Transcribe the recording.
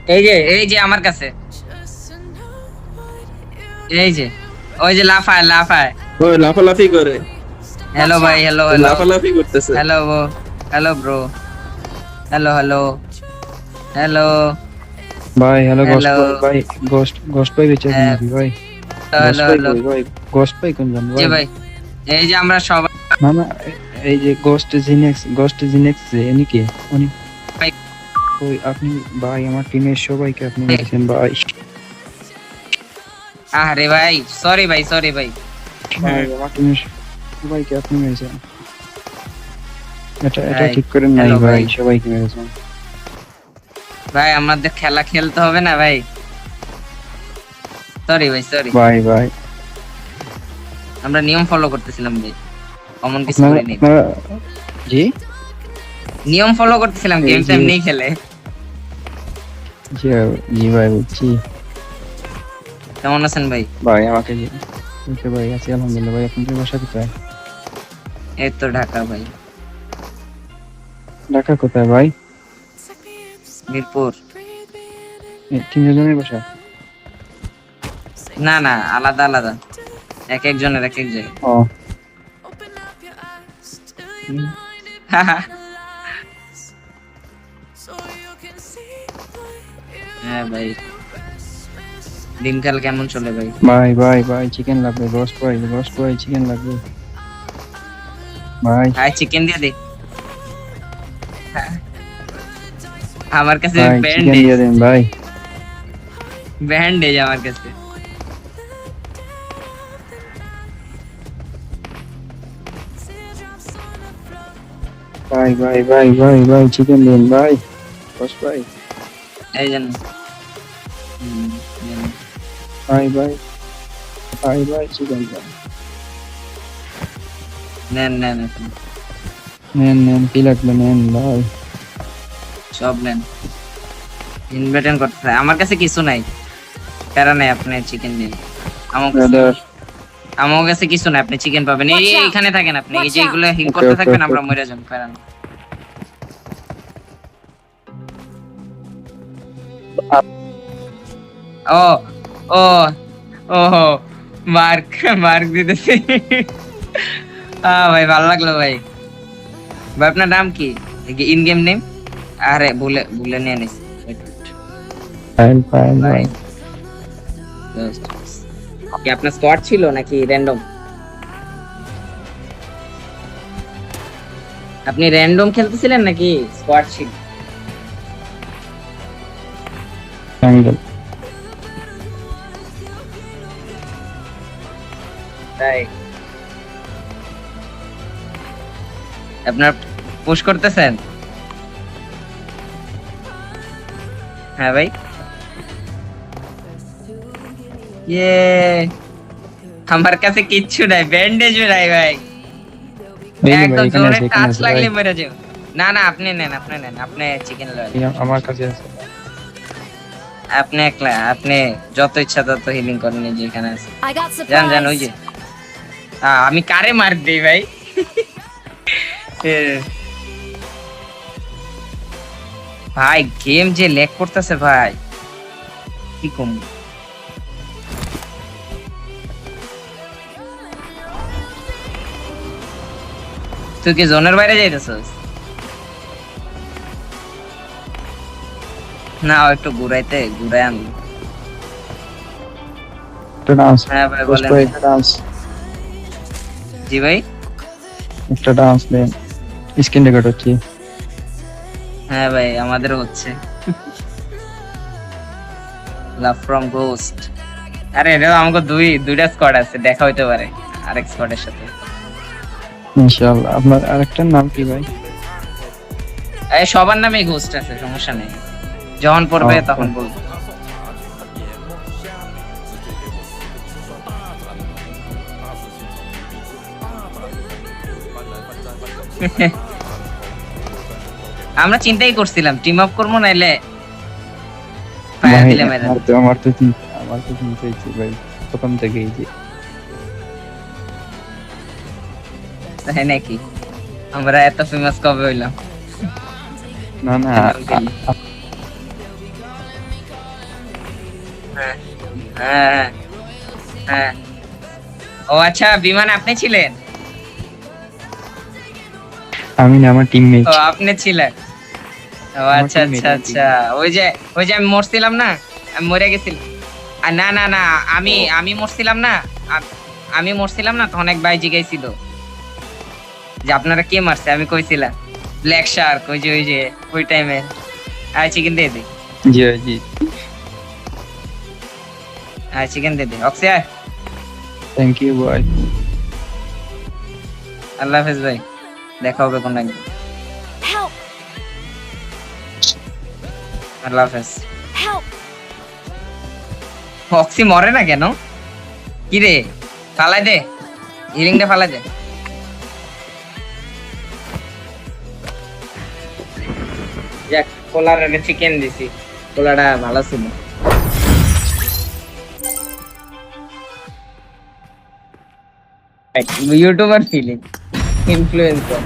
এই যে আমার কাছে এই যে ওই যে লাফায় লাফায় ওই লাফালাফি করে। হ্যালো ভাই হ্যালো হ্যালো লাফালাফি করতেছে। Hello hello bro hello hello hello ভাই হ্যালো গোস্ট Hello. ভাই গোস্ট ভাই বেঁচে আছেন নাকি ভাই? হ্যালো হ্যালো ভাই গোস্ট ভাই কোন জান জি ভাই? ভাই এই যে আমরা সবাই না না এই যে গোস্ট জিনেক্স যে উনি কি উনি ভাই। ওই আপনি ভাই আমার টিমের সবাইকে আপনি মেরেছেন ভাই। আরে ভাই সরি ভাই ভাই আমার টিমের সবাইকে আপনি মেরেছেন। এটা ভাই, ঠিক করেন নাই hello ভাই, ভাই। সবাইকে মেরেছেন। ভাই আমাদের খেলা খেলতে হবে না ভাই সরি ভাই সরি ভাই আমরা নিয়ম ফলো করতেছিলাম ভাই কমন কিছু আপনারা করিনি জি নিয়ম ফলো করতেছিলাম এই গেম যে- এমনি খেলে জি জি ভাই বুঝছি। কেমন আছেন ভাই ভাই আমাকে ওকে ভাই আছি আলহামদুলিল্লাহ। ভাই আপনাদের বাসা কোথায়? এই তো ঢাকা ভাই ঢাকা কোথায় ভাই? মিরপুর তিনজনের বাসা? না না আলাদা আলাদা এক একজনের এক এক জায়গায় ও হ্যাঁ ভাই দিনকাল কেমন চলে ভাই ভাই চিকেন লাগবে। গোস্ট ভাই চিকেন লাগবে ভাই। ভাই চিকেন দিয়ে দে আমার কাছে ভাই চিকেন ব্যান্ডেজ দিয়ে দেন ভাই। ব্যান্ডেজ আমার কাছে ভাই চিকেন দিন ভাই। গোস্ট ভাই এই জন্য ভাই চিকেন দেন। নেন নেন এখন। নেন কি লাগবে নেন ভাই। সব নেন ইনভাইটেন করতে হয়। আমার কাছে কিছু নাই প্যারা নাই আপনি চিকেন নিন ব্রাদার আমার কাছে কিছু নাই আপনি চিকেন পাবেন এই Watch out! এখানে থাকেন আপনি এই যে Watch out! এগুলো হিল Okay, করতে okay, থাকবেন okay, আমরা okay. মরে যান প্যারা নাই। ও ও ও মার্ক দিতেছে ভাই ভালো লাগলো ভাই ভাই আপনার নাম কি ইন গেম নেম আরে ভুলে নিয়ে নিছি ফাইল ভাই ভাই। কি আপনার স্কোয়াড ছিল নাকি র্যান্ডম আপনি র্যান্ডম খেলতেছিলেন নাকি স্কোয়াড ছিল অ্যাঙ্গেল তাই আপনার পুশ করতেছেন হ্যাঁ ভাই ইয়ে আমার কাছে কিচ্ছু নাই ব্যান্ডেজও নাই ভাই একদম জোরে টাচ লাগলে মরে যাও না না আপনি নেন আপনি চিকেন লয় আমার কাছে আছে। আপনি একলা আপনি যত ইচ্ছা তত হিলিং করেন এই যে এখানে আছে I got জান ওই যে supplies. আমি কারে মার দেই ভাই ভাই গেম যে ল্যাগ করতেছে ভাই কি কম তুই কি জোনের বাইরে যাইতেছস না একটু ঘুরাই আনলো একটা ডান্স হ্যাঁ ভাই গোস্ট বলেন ভাই একটা ডান্স জি ভাই একটা ডান্স দেন। স্ক্রিন রেকর্ড হচ্ছে। হ্যাঁ ভাই আমাদেরও হচ্ছে লাভ ফ্রম গোস্ট আরে এটা আমাকে দুইটা স্কোয়াড আছে দেখা হইতে পারে আরেক স্কোয়াডের সাথে ইনশাআল্লাহ। আপনার আরেকটার নাম কি ভাই? এই সবার নামে গোস্ট আছে সমস্যা নেই যখন পড়বে Okay. তখন বলবো আমরা চিন্তাই করছিলাম টিম আপ করবো নাইলে ফায়ার ভাই দিলে মেরে আমার তো আমার পছন্দ হয়েছে ভাই প্রথম থেকেই যে তাই নাকি? আমরা এত ফেমাস কবে হইলাম? না না হ্যাঁ হ্যাঁ হ্যাঁ। ও আচ্ছা, বিমান আপনি ছিলেন? আমি না আমার টিমমেট ও আপনি ছিলেন। ও আমার আচ্ছা teammate, আচ্ছা আমার আচ্ছা, ওই যে আমি মরছিলাম না, আমি মরে গেছিলাম। আর না না না, আমি মরছিলাম না, আমি মরছিলাম না, তখন এক ভাই জিগাইছিল যে আপনারা কে মারছে, আমি কইছিলাম ব্ল্যাক শার্ক, ওই যে ওই টাইমে। আর চিকেন দিয়ে দে, জি ভাই জি আর চিকেন দিয়ে দে অক্সি আয়। থ্যাংক ইউ ভাই আল্লাহ হাফেজ ভাই, দেখা হবে কোন একদিন। Help! আল্লাহ হাফেজ। Help! অক্সি মরে না কেন? কি রে, ফালাই দে, হিলিং দে, ফালাই দে। যাক, কোলার আগে চিকেন দিছি, কোলাটা ভালো ছিল। YouTuber feeling influencer.